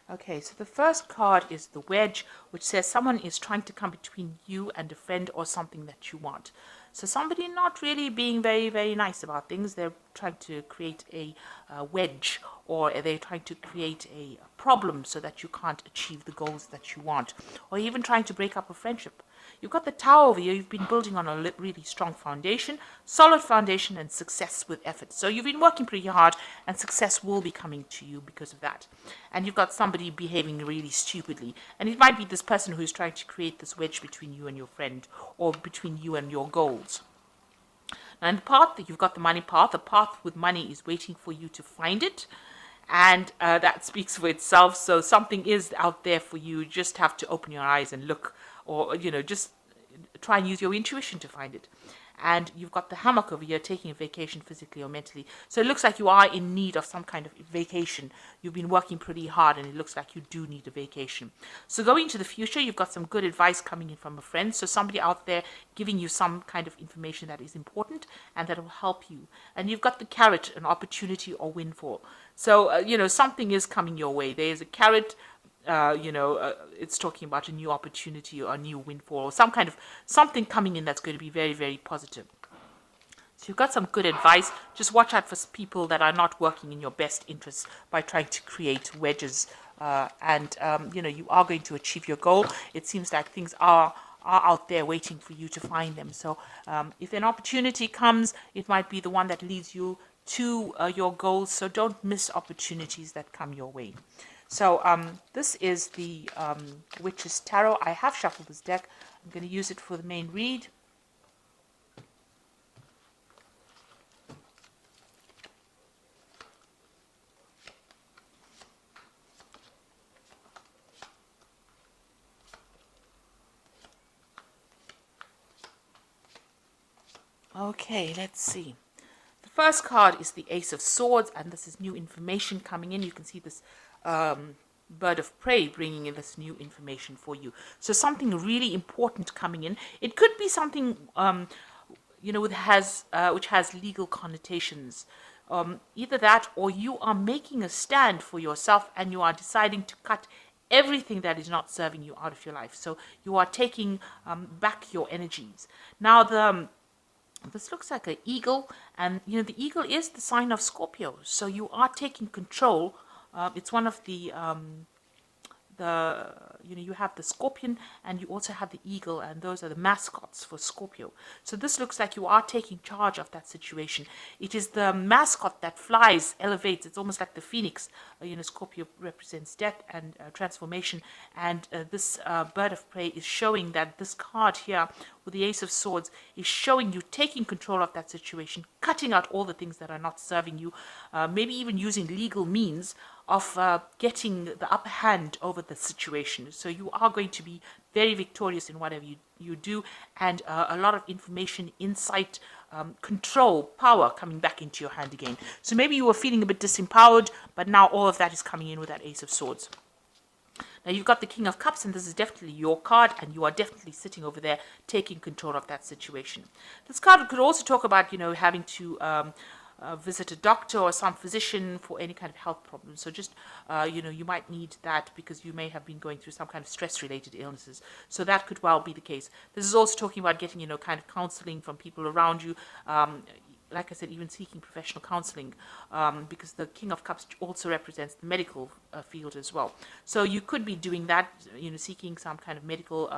Okay, so the first card is the wedge, which says someone is trying to come between you and a friend or something that you want. So somebody not really being very, very nice about things. They're trying to create a wedge, or they're trying to create a problem so that you can't achieve the goals that you want, or even trying to break up a friendship. You've got the tower over here. You've been building on a really strong foundation, solid foundation, and success with effort. So you've been working pretty hard, and success will be coming to you because of that. And you've got somebody behaving really stupidly. And it might be this person who's trying to create this wedge between you and your friend, or between you and your goals. Now, in the path, you've got the money path. The path with money is waiting for you to find it. And that speaks for itself. So something is out there for you. You just have to open your eyes and look, or, just try and use your intuition to find it. And you've got the hammock over here, taking a vacation physically or mentally. So it looks like you are in need of some kind of vacation. You've been working pretty hard, and it looks like you do need a vacation. So going into the future, you've got some good advice coming in from a friend. So somebody out there giving you some kind of information that is important and that will help you. And you've got the carrot, an opportunity or windfall. So, something is coming your way. There's a carrot. It's talking about a new opportunity or a new windfall or some kind of something coming in that's going to be very, very positive. So you've got some good advice. Just watch out for people that are not working in your best interests by trying to create wedges. You are going to achieve your goal. It seems like things are out there waiting for you to find them. So if an opportunity comes, it might be the one that leads you to your goals. So don't miss opportunities that come your way. So this is the Witch's Tarot. I have shuffled this deck. I'm going to use it for the main read. Okay, let's see. The first card is the Ace of Swords, and this is new information coming in. You can see this bird of prey bringing in this new information for you. So something really important coming in. It could be something which has legal connotations. Either that, or you are making a stand for yourself and you are deciding to cut everything that is not serving you out of your life. So you are taking back your energies. Now this looks like an eagle, and the eagle is the sign of Scorpio. So you are taking control. It's one of the you have the scorpion and you also have the eagle, and those are the mascots for Scorpio. So this looks like you are taking charge of that situation. It is the mascot that flies, elevates. It's almost like the phoenix. Scorpio represents death and transformation, and this bird of prey is showing that this card here with the Ace of Swords is showing you taking control of that situation, cutting out all the things that are not serving you, maybe even using legal means of getting the upper hand over the situation. So you are going to be very victorious in whatever you do, and a lot of information, insight, control, power coming back into your hand again. So maybe you were feeling a bit disempowered, but now all of that is coming in with that Ace of Swords. Now you've got the King of Cups, and this is definitely your card, and you are definitely sitting over there taking control of that situation. This card could also talk about, having to visit a doctor or some physician for any kind of health problem. So just, you might need that because you may have been going through some kind of stress-related illnesses. So that could well be the case. This is also talking about getting, kind of counseling from people around you. Like I said, even seeking professional counseling, because the King of Cups also represents the medical field as well. So you could be doing that, seeking some kind of medical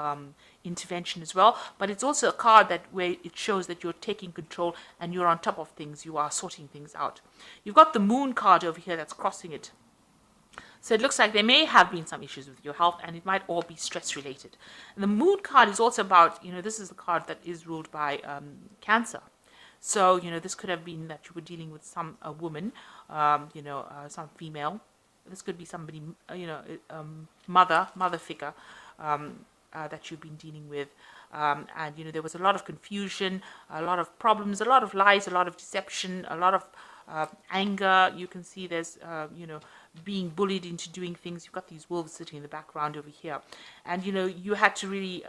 intervention as well. But it's also a card where it shows that you're taking control and you're on top of things. You are sorting things out. You've got the Moon card over here that's crossing it. So it looks like there may have been some issues with your health, and it might all be stress related. And the Moon card is also about, this is the card that is ruled by Cancer. So, this could have been that you were dealing with a woman, some female. This could be somebody, mother figure that you've been dealing with. And, there was a lot of confusion, a lot of problems, a lot of lies, a lot of deception, a lot of anger. You can see there's, being bullied into doing things. You've got these wolves sitting in the background over here. And, you had to really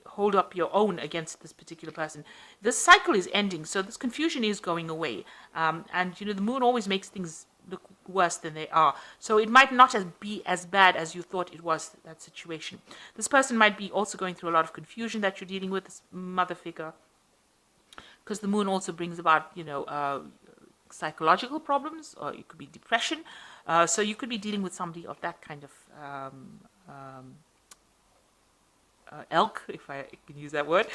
hold up your own against this particular person. This cycle is ending, so this confusion is going away. And the moon always makes things look worse than they are. So it might not be as bad as you thought it was, that situation. This person might be also going through a lot of confusion that you're dealing with, this mother figure, because the moon also brings about, psychological problems, or it could be depression. So you could be dealing with somebody of that kind of elk, if I can use that word.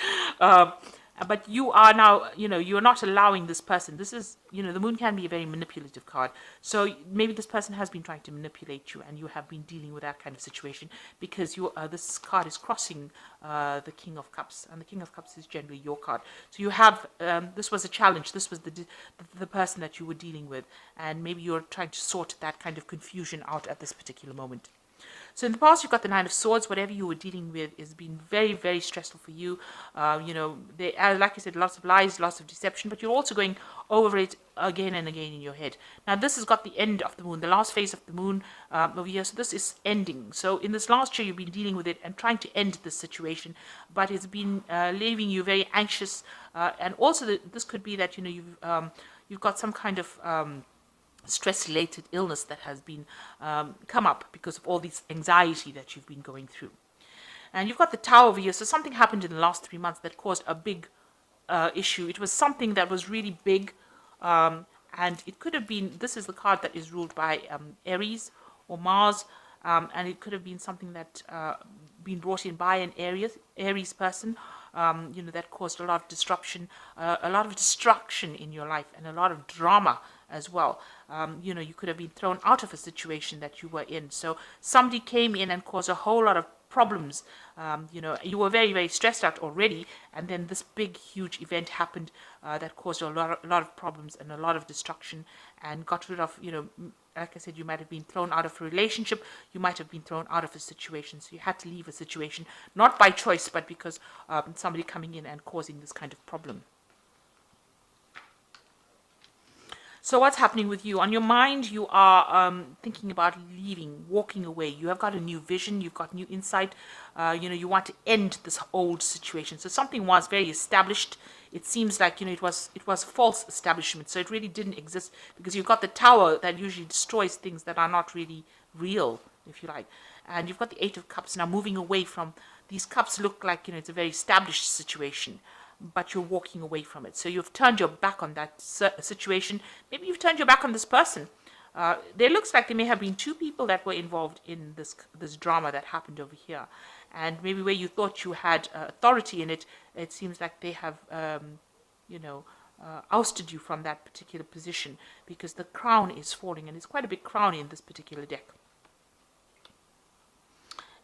But you are now, you're not allowing this person. This is, the moon can be a very manipulative card. So maybe this person has been trying to manipulate you, and you have been dealing with that kind of situation because this card is crossing the King of Cups, and the King of Cups is generally your card. So you have, this was a challenge. This was the person that you were dealing with, and maybe you're trying to sort that kind of confusion out at this particular moment. So in the past, you've got the Nine of Swords. Whatever you were dealing with has been very, very stressful for you. Like I said, lots of lies, lots of deception, but you're also going over it again and again in your head. Now, this has got the end of the moon, the last phase of the moon over here. So this is ending. So in this last year, you've been dealing with it and trying to end this situation, but it's been leaving you very anxious. And also, this could be that you've got some kind of stress-related illness that has been come up because of all this anxiety that you've been going through. And you've got the Tower over here. So something happened in the last 3 months that caused a big issue. It was something that was really big, and it could have been, this is the card that is ruled by Aries or Mars, and it could have been something that been brought in by an Aries person, that caused a lot of disruption, a lot of destruction in your life, and a lot of drama as well. You could have been thrown out of a situation that you were in. So somebody came in and caused a whole lot of problems. You were very, very stressed out already, and then this big, huge event happened that caused a lot of problems and a lot of destruction, and got rid of, like I said, you might have been thrown out of a relationship, you might have been thrown out of a situation, so you had to leave a situation, not by choice, but because somebody coming in and causing this kind of problem. So what's happening with you? On your mind, you are thinking about leaving, walking away. You have got a new vision. You've got new insight. You want to end this old situation. So something was very established. It seems like, it was false establishment. So it really didn't exist because you've got the Tower that usually destroys things that are not really real, if you like. And you've got the Eight of Cups now moving away from, these cups look like, it's a very established situation, but you're walking away from it. So you've turned your back on that situation. Maybe you've turned your back on this person. There looks like there may have been two people that were involved in this drama that happened over here. And maybe where you thought you had authority in it, it seems like they have, ousted you from that particular position because the crown is falling. And it's quite a big crown in this particular deck.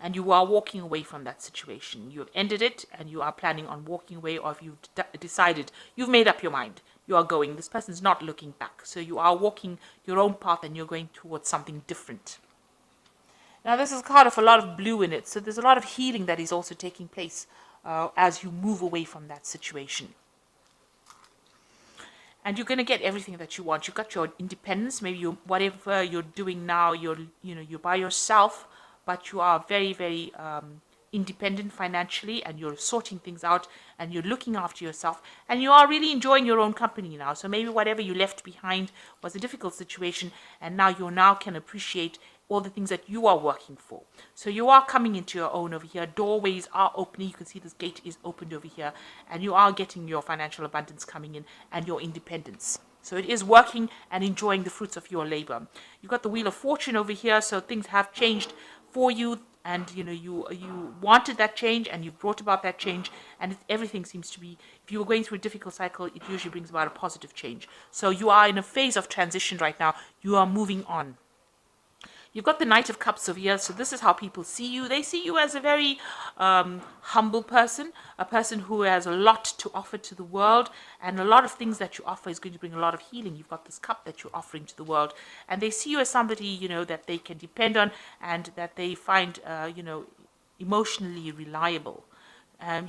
And you are walking away from that situation. You have ended it, and you are planning on walking away, or if you've decided, you've made up your mind, you are going. This person's not looking back. So you are walking your own path, and you're going towards something different. Now, this is a card of a lot of blue in it. So there's a lot of healing that is also taking place as you move away from that situation. And you're going to get everything that you want. You've got your independence. Maybe whatever you're doing now, you're by yourself, but you are very, very independent financially, and you're sorting things out, and you're looking after yourself, and you are really enjoying your own company now. So maybe whatever you left behind was a difficult situation, and now you can appreciate all the things that you are working for. So you are coming into your own over here. Doorways are opening. You can see this gate is opened over here, and you are getting your financial abundance coming in and your independence. So it is working and enjoying the fruits of your labor. You've got the Wheel of Fortune over here, so things have changed for you, and you wanted that change, and you brought about that change, and everything seems to be, if you were going through a difficult cycle, it usually brings about a positive change. So you are in a phase of transition right now. You are moving on. You've got the Knight of Cups over here, so this is how people see you. They see you as a very humble person, a person who has a lot to offer to the world, and a lot of things that you offer is going to bring a lot of healing. You've got this cup that you're offering to the world, and they see you as somebody, that they can depend on, and that they find, emotionally reliable.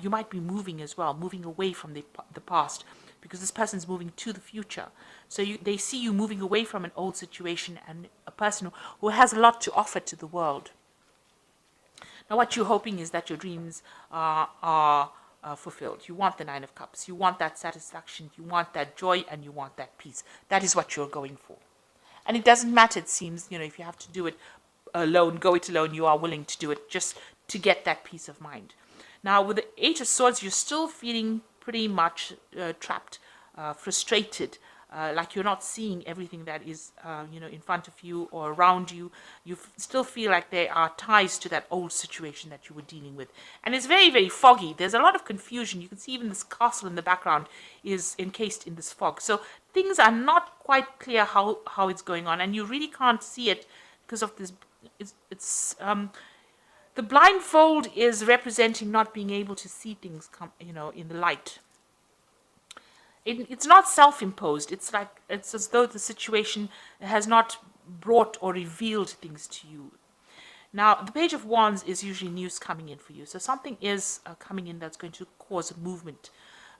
You might be moving as well, moving away from the past, because this person's moving to the future. So they see you moving away from an old situation and a person who has a lot to offer to the world. Now, what you're hoping is that your dreams are fulfilled. You want the Nine of Cups. You want that satisfaction. You want that joy, and you want that peace. That is what you're going for. And it doesn't matter, it seems, if you have to do it alone, go it alone, you are willing to do it just to get that peace of mind. Now, with the Eight of Swords, you're still feeling pretty much trapped, frustrated, like you're not seeing everything that is, in front of you or around you. You still feel like there are ties to that old situation that you were dealing with. And it's very, very foggy. There's a lot of confusion. You can see even this castle in the background is encased in this fog. So things are not quite clear how it's going on, and you really can't see it because of this. The blindfold is representing not being able to see things come, in the light. It's not self-imposed. It's as though the situation has not brought or revealed things to you. Now, the Page of Wands is usually news coming in for you. So something is coming in that's going to cause movement.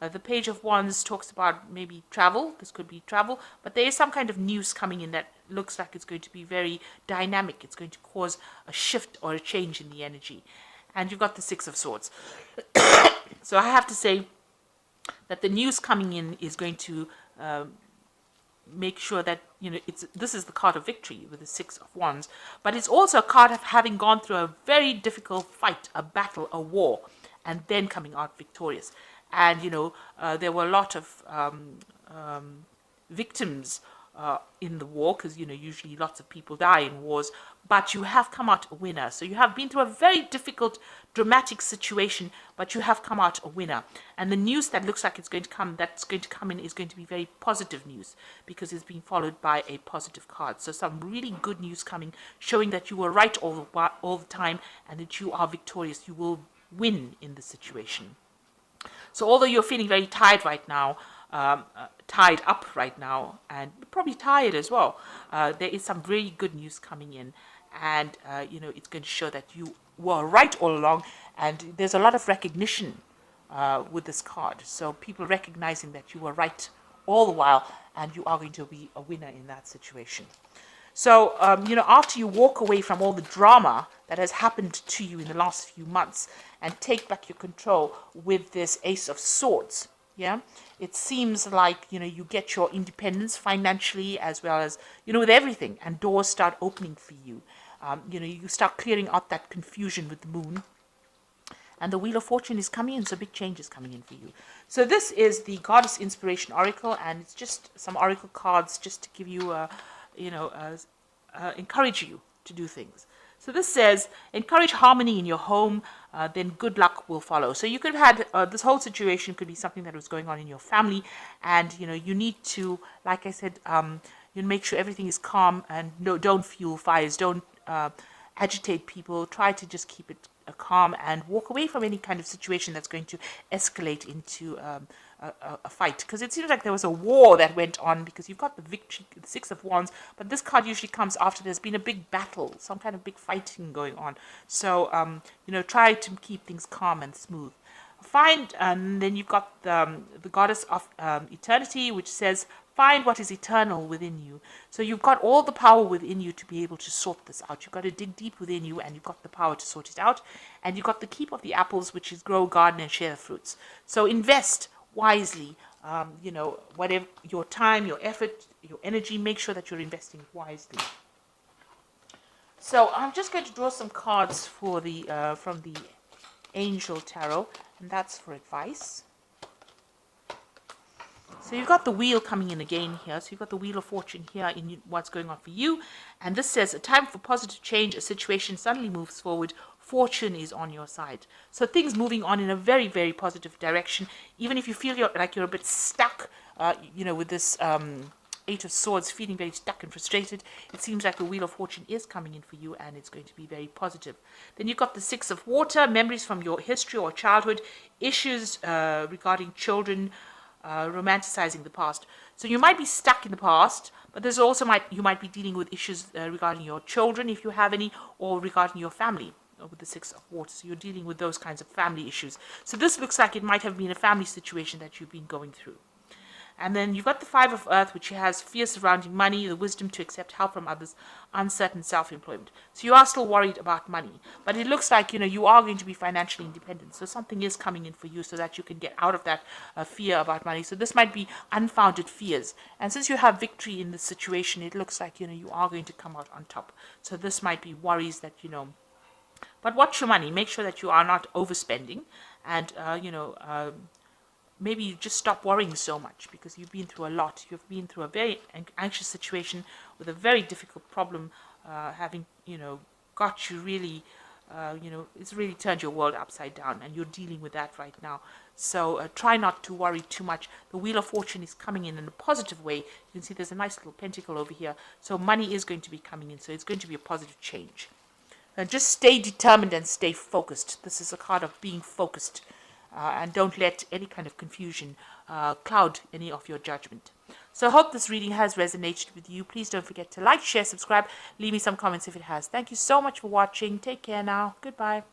The Page of Wands talks about maybe travel. This could be travel. But there is some kind of news coming in that looks like it's going to be very dynamic. It's going to cause a shift or a change in the energy. And you've got the Six of Swords. So I have to say that the news coming in is going to make sure that, this is the card of victory with the Six of Wands. But it's also a card of having gone through a very difficult fight, a battle, a war, and then coming out victorious. And, there were a lot of victims in the war, because, usually lots of people die in wars, but you have come out a winner. So you have been through a very difficult, dramatic situation, but you have come out a winner. And the news that looks like that's going to come in is going to be very positive news, because it's being followed by a positive card. So some really good news coming, showing that you were right all the time, and that you are victorious. You will win in the situation. So although you're feeling very tired right now, tied up right now, and probably tired as well, there is some really good news coming in, and it's going to show that you were right all along, and there's a lot of recognition with this card. So people recognizing that you were right all the while, and you are going to be a winner in that situation. So, after you walk away from all the drama that has happened to you in the last few months and take back your control with this Ace of Swords, it seems like, you get your independence financially as well as, with everything, and doors start opening for you. You start clearing out that confusion with the moon. And the Wheel of Fortune is coming in, so big change is coming in for you. So this is the Goddess Inspiration Oracle, and it's just some oracle cards just to give you encourage you to do things. So this says, encourage harmony in your home, then good luck will follow. So you could have had, this whole situation could be something that was going on in your family, and, you need to, like I said, make sure everything is calm, and don't fuel fires, don't agitate people, try to just keep it calm and walk away from any kind of situation that's going to escalate into a fight, because it seems like there was a war that went on, because you've got the victory, the Six of Wands, but this card usually comes after there's been a big battle, some kind of big fighting going on. So try to keep things calm and smooth. And then you've got the Goddess of Eternity, which says, find what is eternal within you. So you've got all the power within you to be able to sort this out. You've got to dig deep within you, and you've got the power to sort it out. And you've got the keep of the apples, which is grow, garden, and share the fruits. So invest wisely. Whatever your time, your effort, your energy, make sure that you're investing wisely. So I'm just going to draw some cards for the from the Angel Tarot, and that's for advice. So you've got the wheel coming in again here. So you've got the Wheel of Fortune here in what's going on for you. And this says, a time for positive change. A situation suddenly moves forward. Fortune is on your side. So things moving on in a very, very positive direction. Even if you feel like you're a bit stuck, with this Eight of Swords, feeling very stuck and frustrated, it seems like the Wheel of Fortune is coming in for you, and it's going to be very positive. Then you've got the Six of Water, memories from your history or childhood, issues regarding children, romanticizing the past. So you might be stuck in the past, but there's also you might be dealing with issues regarding your children, if you have any, or regarding your family with the Six of Water. So you're dealing with those kinds of family issues. So this looks like it might have been a family situation that you've been going through. And then you've got the Five of Earth, which has fear surrounding money, the wisdom to accept help from others, uncertain self-employment. So you are still worried about money, but it looks like, you are going to be financially independent. So something is coming in for you so that you can get out of that fear about money. So this might be unfounded fears. And since you have victory in this situation, it looks like, you are going to come out on top. So this might be worries that, but watch your money. Make sure that you are not overspending, and maybe you just stop worrying so much, because you've been through a lot. You've been through a very anxious situation with a very difficult problem, having got you really, it's really turned your world upside down, and you're dealing with that right now. So try not to worry too much. The Wheel of Fortune is coming in a positive way. You can see there's a nice little pentacle over here. So money is going to be coming in. So it's going to be a positive change. Just stay determined and stay focused. This is a card of being focused. And don't let any kind of confusion cloud any of your judgment. So I hope this reading has resonated with you. Please don't forget to like, share, subscribe. Leave me some comments if it has. Thank you so much for watching. Take care now. Goodbye.